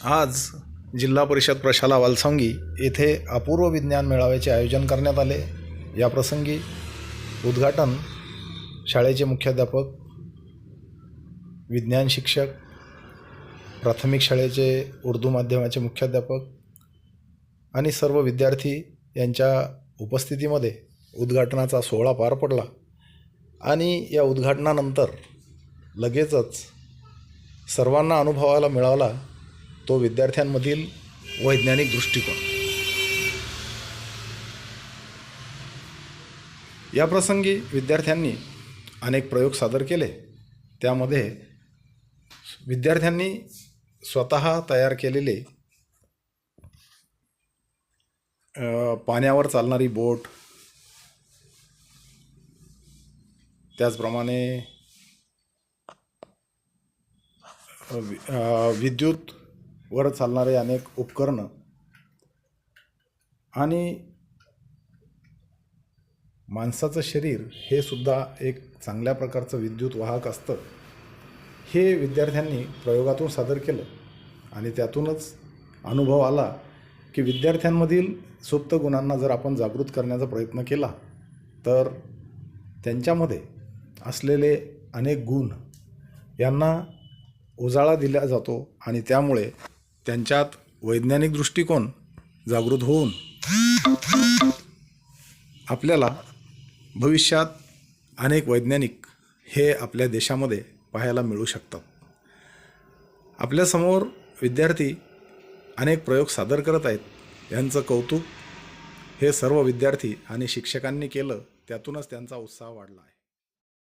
आज जिल्हा परिषद प्रशाला वालसांगी येथे अपूर्व विज्ञान मेळाव्याचे आयोजन करण्यात आले। या प्रसंगी उद्घाटन शाळेचे मुख्याध्यापक, विज्ञान शिक्षक, प्राथमिक शाळेचे उर्दू माध्यमाचे मुख्याध्यापक आणि सर्व विद्यार्थी यांच्या उपस्थितीमध्ये उद्घाटनाचा सोहळा पार पडला। आणि या उद्घाटनानंतर लगेचच सर्वांना अनुभवायला मिळाला तो विद्यार्थ्यांमधील वैज्ञानिक दृष्टिकोन। या प्रसंगी विद्यार्थ्यांनी अनेक प्रयोग सादर केले। त्यामध्ये विद्यार्थ्यांनी स्वतः तयार केलेले पाण्यावर चालणारी बोट, त्याचप्रमाणे विद्युतवर चालणारे अनेक उपकरणं आणि माणसाचं शरीर हे सुद्धा एक चांगल्या प्रकारचं विद्युत वाहक असतं, हे विद्यार्थ्यांनी प्रयोगातून सादर केलं। आणि त्यातूनच अनुभव आला की विद्यार्थ्यांमधील सुप्त गुणांना जर आपण जागृत करण्याचा प्रयत्न केला तर त्यांच्यामध्ये असलेले अनेक गुण यांना उजाळा दिला जातो आणि त्यामुळे त्यांच्यात वैज्ञानिक दृष्टिकोन जागृत होऊन आपल्याला भविष्यात अनेक वैज्ञानिक हे आपल्या देशामध्ये पाहायला मिळू शकतात। आपल्यासमोर विद्यार्थी अनेक प्रयोग सादर करत आहेत। यांचं कौतुक हे सर्व विद्यार्थी आणि शिक्षकांनी केलं, त्यातूनच त्यांचा उत्साह वाढला आहे।